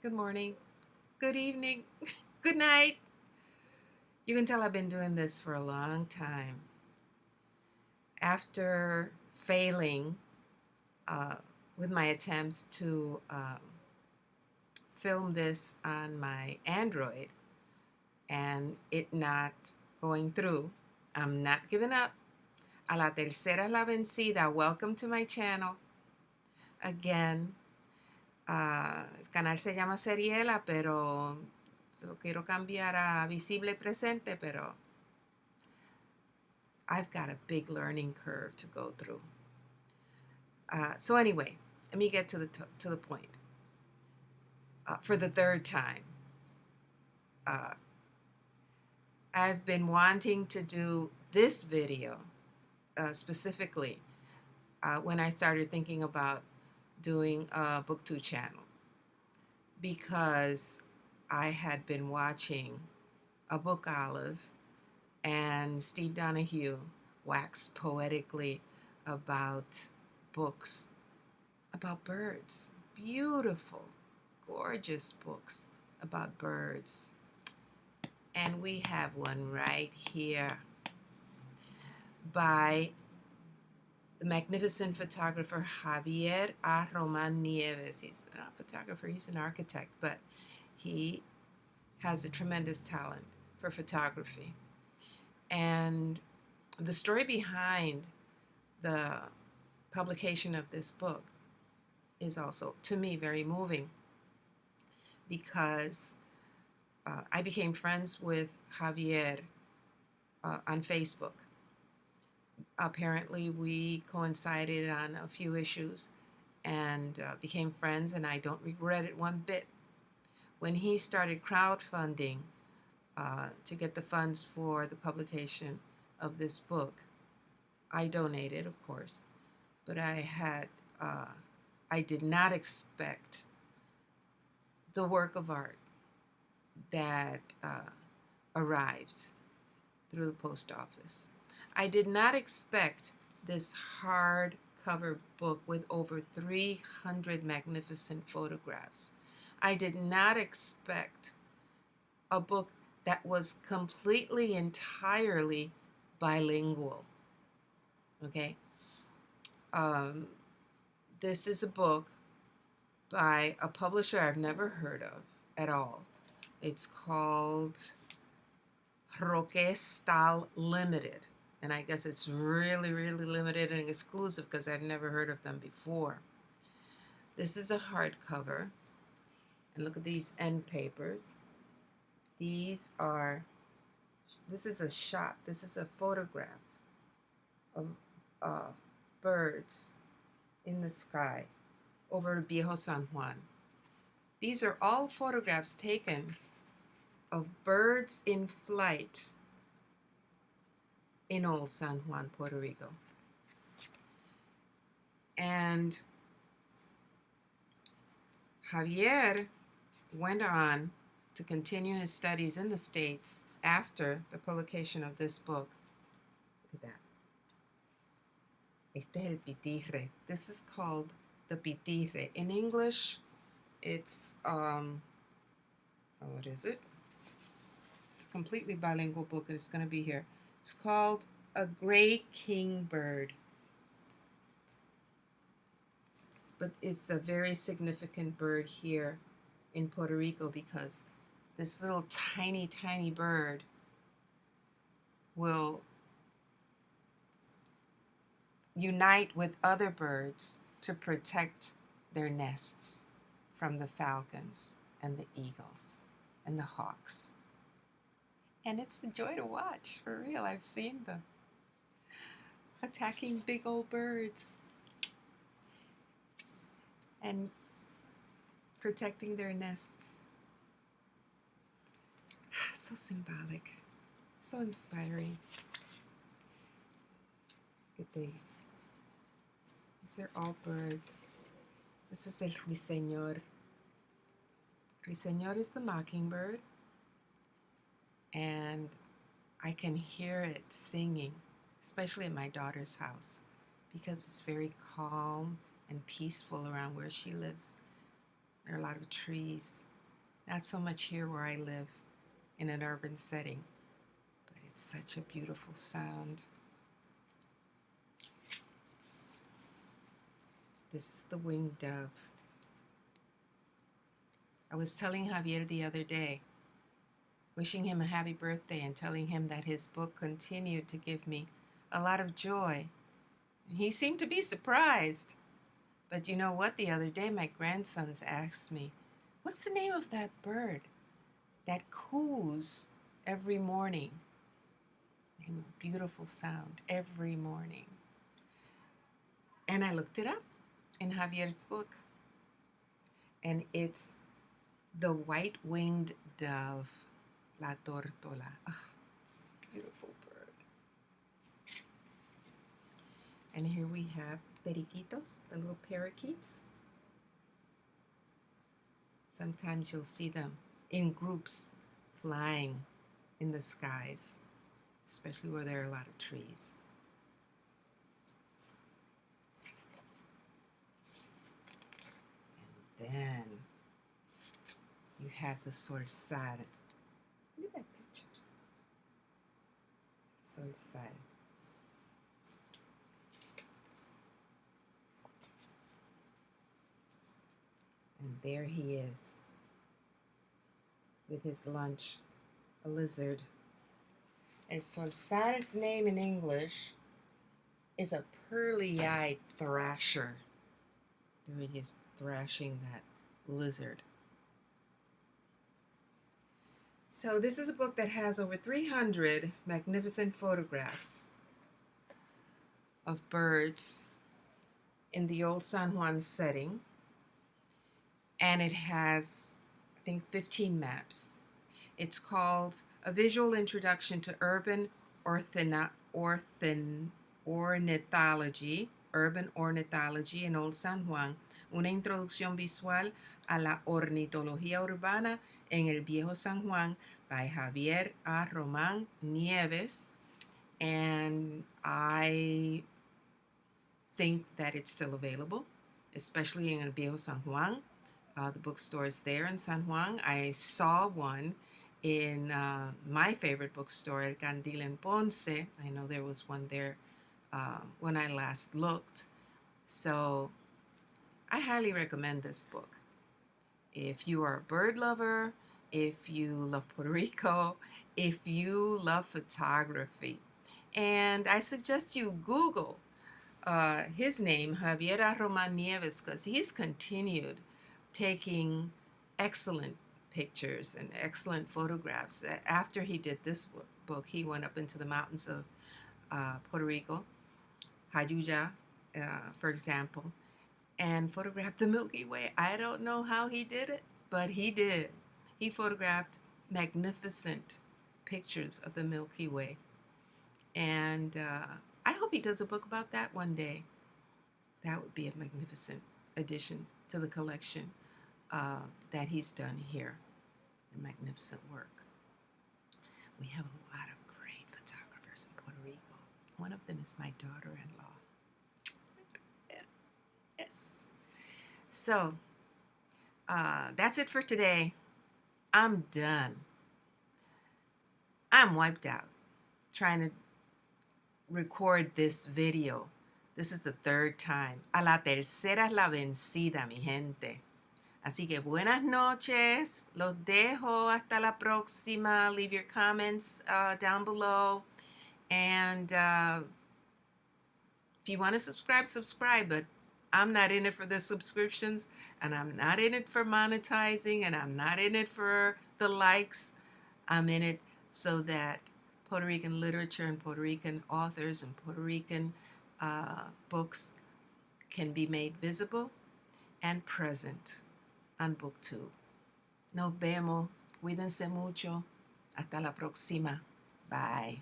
good morning, good evening, good night. You can tell I've been doing this for a long time. After failing uh, with my attempts to film this on my Android and it not going through, I'm not giving up. A la tercera es la vencida. Welcome to my channel. Again, el canal se llama Seriela, pero lo quiero cambiar a Visible Presente, pero I've got a big learning curve to go through. So anyway, let me get to the point. For the third time, I've been wanting to do this video specifically when I started thinking about doing a BookTube channel, because I had been watching a book olive and Steve Donahue wax poetically about books about birds. Beautiful, gorgeous books about birds. And we have one right here by the magnificent photographer Javier A. Román Nieves. He's not a photographer, he's an architect, but he has a tremendous talent for photography. And the story behind the publication of this book is also, to me, very moving, because I became friends with Javier on Facebook. Apparently, we coincided on a few issues and became friends, and I don't regret it one bit. When he started crowdfunding to get the funds for the publication of this book, I donated, of course, but I did not expect the work of art that arrived through the post office. I did not expect this hardcover book with over 300 magnificent photographs. I did not expect a book that was completely, entirely bilingual. Okay? This is a book by a publisher I've never heard of at all. It's called Roqué Stahl Limited. And I guess it's really, really limited and exclusive because I've never heard of them before. This is a hardcover. And look at these end papers. This is a shot. This is a photograph of birds in the sky over Viejo San Juan. These are all photographs taken of birds in flight in old San Juan, Puerto Rico. And Javier went on to continue his studies in the States after the publication of this book. Look at that. Este es el pitirre. This is called the pitirre. In English, it's, what is it? It's a completely bilingual book, and it's going to be here. It's called A Gray Kingbird. But it's a very significant bird here in Puerto Rico, because this little tiny, tiny bird will unite with other birds to protect their nests from the falcons and the eagles and the hawks. And it's a joy to watch, for real. I've seen them attacking big old birds and protecting their nests. So symbolic, so inspiring. Look at these. These are all birds. This is el ruiseñor. Ruiseñor is the mockingbird, and I can hear it singing, especially at my daughter's house, because it's very calm and peaceful around where she lives. There are a lot of trees. Not so much here where I live in an urban setting, but it's such a beautiful sound. This is the winged dove. I was telling Javier the other day, wishing him a happy birthday and telling him that his book continued to give me a lot of joy. He seemed to be surprised. But you know what? The other day, my grandsons asked me, what's the name of that bird that coos every morning? A beautiful sound every morning. And I looked it up in Javier's book. And it's the white-winged dove, la tortola. Oh, it's a beautiful bird. And here we have periquitos, the little parakeets. Sometimes you'll see them in groups flying in the skies, especially where there are a lot of trees. And then you have the zorzal. Look at that picture. Zorzal. And there he is with his lunch, a lizard. And zorzal's name in English is a pearly-eyed thrasher. There he is thrashing that lizard. So this is a book that has over 300 magnificent photographs of birds in the old San Juan setting. And it has, I think, 15 maps. It's called A Visual Introduction to Urban Ornithology, Urban Ornithology in Old San Juan, una introducción visual a la ornitología urbana en el Viejo San Juan by Javier A. Román Nieves. And I think that it's still available, especially in el Viejo San Juan. The bookstore is there in San Juan. I saw one in my favorite bookstore, El Candil in Ponce. I know there was one there when I last looked. So I highly recommend this book. If you are a bird lover, if you love Puerto Rico, if you love photography. And I suggest you Google his name, Javier A. Román Nieves, because he's continued taking excellent pictures and excellent photographs. After he did this book, he went up into the mountains of Puerto Rico, Jayuya, for example, and photographed the Milky Way. I don't know how he did it, but he did. He photographed magnificent pictures of the Milky Way. And I hope he does a book about that one day. That would be a magnificent addition to the collection that he's done here. A magnificent work. We have a lot of great photographers in Puerto Rico. One of them is my daughter-in-law. Yes. So, that's it for today. I'm done. I'm wiped out trying to record this video. This is the third time. A la tercera es la vencida, mi gente. Así que buenas noches. Los dejo hasta la próxima. Leave your comments down below. And if you want to subscribe, subscribe. But I'm not in it for the subscriptions. And I'm not in it for monetizing. And I'm not in it for the likes. I'm in it so that Puerto Rican literature and Puerto Rican authors and Puerto Rican books can be made visible and present on BookTube. Nos vemos. Cuídense mucho. Hasta la próxima. Bye.